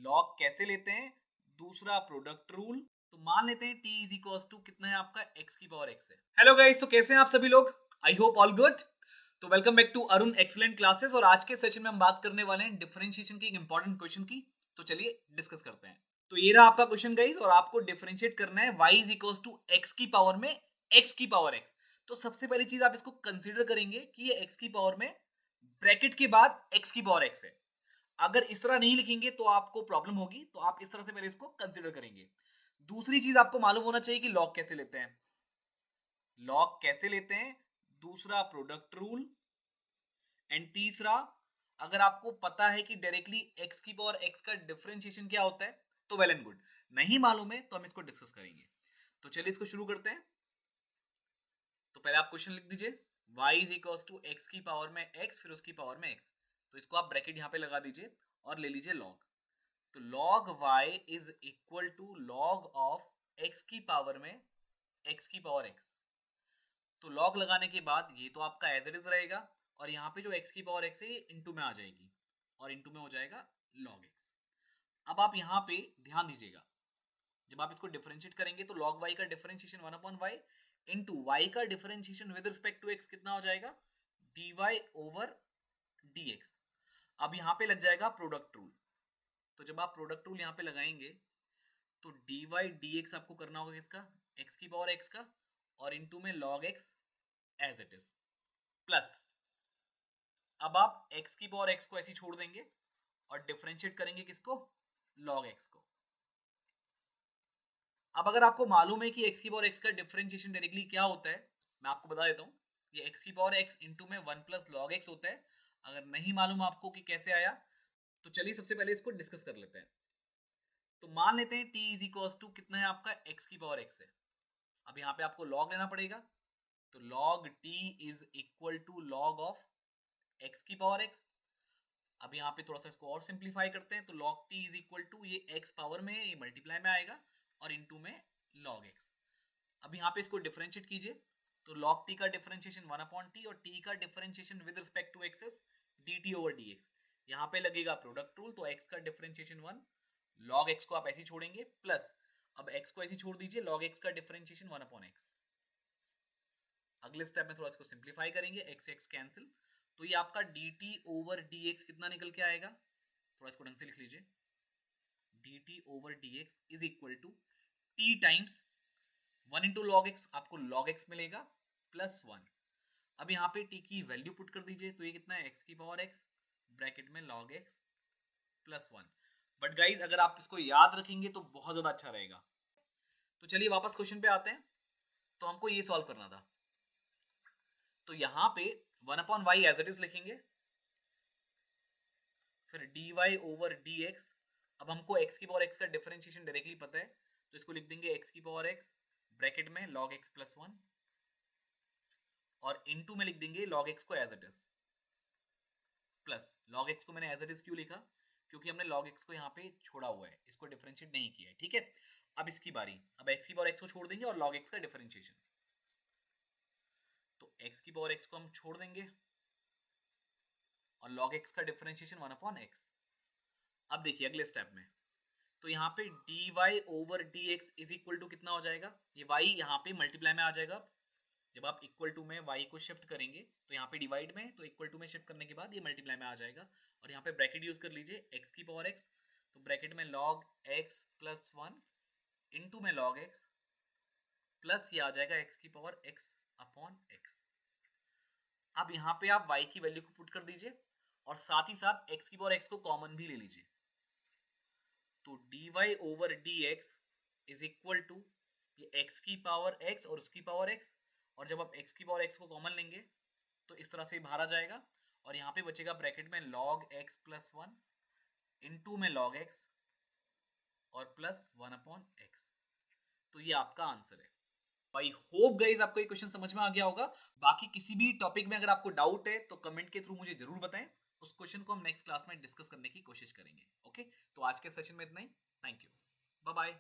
Log कैसे लेते हैं, दूसरा प्रोडक्ट रूल। तो मान लेते हैं t इज इक्वल्स टू कितना है आपका x की पावर x है। हेलो गाइस, तो कैसे हैं आप सभी लोग? I hope all good. तो welcome back to Arun excellent classes और आज के सेशन में हम बात करने वाले हैं डिफरेंशिएशन की एक इंपॉर्टेंट क्वेश्चन की। तो चलिए डिस्कस करते हैं। तो ये रहा आपका क्वेश्चन गाइस और आपको डिफरेंशिएट करना है y is equals to x की पावर में x की पावर x। तो सबसे पहली चीज आप इसको कंसीडर करेंगे कि ये x की पावर में ब्रैकेट के बाद x की पावर x है। अगर इस तरह नहीं लिखेंगे तो आपको प्रॉब्लम होगी, तो आप इस तरह से पहले इसको कंसीडर करेंगे। दूसरी चीज आपको मालूम होना चाहिए कि लॉग कैसे लेते हैं, लॉग कैसे लेते हैं, दूसरा प्रोडक्ट रूल, एंड तीसरा अगर आपको पता है कि डायरेक्टली x की पावर x का डिफरेंशिएशन क्या होता है तो वेल एंड गुड, नहीं मालूम है तो हम इसको डिस्कस करेंगे। तो चलिए इसको शुरू करते हैं। तो पहले आप क्वेश्चन लिख दीजिए y is equal to x की पावर में x फिर उसकी पावर में x। तो इसको आप ब्रैकेट यहां पे लगा दीजिए और ले लीजिए लॉग। तो log y is equal to log of x की पावर में x की पावर x। तो log लगाने के बाद ये तो आपका एज इट इज रहेगा और यहाँ पे जो x की पावर x है ये इंटू में आ जाएगी और इंटू में हो जाएगा log x। अब आप यहाँ पे ध्यान दीजिएगा, जब आप इसको डिफरेंशिएट करेंगे तो log y का differentiation 1 upon y into y का differentiation with respect to x कितना हो जाएगा, dy ओवर dx। अब यहाँ पे लग जाएगा प्रोडक्ट रूल। तो जब आप प्रोडक्ट रूल यहाँ पे लगाएंगे तो dy dx आपको करना होगा किसका, x की पावर x का और इनटू में log x as it is plus. अब आप x की पावर x को ऐसे छोड़ देंगे और डिफरेंशिएट करेंगे किसको, log x को। अब अगर आपको मालूम है कि x की पावर x का डिफरेंशिएशन डायरेक्टली क्या होता है, मैं आपको बता देता हूँ। ये x की पावर x इंटू में 1 प्लस लॉग x होता है। अगर नहीं मालूम आपको कि कैसे आया तो चलिए सबसे पहले इसको डिस्कस कर लेते हैं। तो मान लेते हैं t इज इक्वल टू कितना है आपका x की पावर x है। अब यहाँ पे आपको log लेना पड़ेगा। तो log t is equal to log of x की पावर x। अब यहाँ पे थोड़ा सा इसको और सिंप्लीफाई करते हैं। तो log t is equal to ये x पावर में ये मल्टीप्लाई में आएगा और इनटू में log x। अब यहाँ पे इसको डिफरेंशिएट कीजिए तो log t का डिफरेंशिएशन 1 अपॉन t और t का differentiation with respect to x is dt over dx। यहाँ पे लगेगा प्रोडक्ट रूल तो x का डिफरेंशिएशन 1, log x को आप ऐसे छोड़ेंगे प्लस अब x को ऐसे छोड़ दीजिए log x का डिफरेंशिएशन 1 अपॉन x। अगले स्टेप में थोड़ा इसको सिंप्लीफाई करेंगे, x x कैंसिल। तो ये आपका dt ओवर dx कितना निकल के आएगा, थोड़ा इसको ढंग से लिख लीजिए, dt over dx is equal to t times 1 into log x, आपको log x मिलेगा प्लस 1। अब यहाँ पे t की वैल्यू पुट कर दीजिए तो ये कितना है x की पावर x ब्रैकेट में log x plus 1। But guys अगर आप इसको याद रखेंगे तो बहुत ज्यादा अच्छा रहेगा। तो चलिए वापस क्वेश्चन पे आते हैं। तो हमको ये सॉल्व करना था। तो यहाँ पे 1 upon y as it is लिखेंगे, फिर dy ओवर dx। अब हमको x की पावर x का डिफरेंशिएशन डायरेक्टली पता है तो इसको लिख देंगे x की पावर x ब्रैकेट में log x प्लस 1 और इनटू में लिख देंगे log x को as it is plus. log x को मैंने एज इट इज क्यों लिखा, क्योंकि हमने log x को यहाँ पे छोड़ा हुआ है, इसको डिफरेंशिएट नहीं किया है। ठीक है, अब इसकी बारी, अब x की पावर x को छोड़ देंगे और log x का डिफरेंशिएशन। तो x की पावर x को हम छोड़ देंगे और log x का डिफरेंशिएशन 1 अपॉन x। अब देखिए अगले स्टेप में तो यहाँ पे dy over dx is equal to कितना हो जाएगा, ये y यहाँ पे मल्टीप्लाई में आ जाएगा। जब आप इक्वल टू में y को शिफ्ट करेंगे तो यहाँ पे डिवाइड में, तो इक्वल टू में शिफ्ट करने के बाद ये मल्टीप्लाई में आ जाएगा और यहाँ पे ब्रैकेट यूज कर लीजिए x की पावर x। तो ब्रैकेट में log x प्लस 1 इंटू में log x प्लस ये आ जाएगा x की पावर x अपॉन x। अब यहाँ पे आप y की वैल्यू को पुट कर दीजिए और साथ ही साथ x की पावर x को कॉमन भी ले लीजिए। तो dy over dx is equal to ये x की पावर x और उसकी पावर x, और जब आप x की पावर x को कॉमन लेंगे तो इस तरह से बाहर आ जाएगा और यहाँ पे बचेगा ब्रैकेट में log x प्लस 1 इंटू में log x और प्लस 1 अपॉन x। तो ये आपका आंसर है। आई होप गाइज आपको ये क्वेश्चन समझ में आ गया होगा। बाकी किसी भी टॉपिक में अगर आपको डाउट है तो कमेंट के थ्रू मुझे जरूर बताएं, उस क्वेश्चन को हम नेक्स्ट क्लास में डिस्कस करने की कोशिश करेंगे। ओके, तो आज के सेशन में इतना ही। Thank you, bye bye.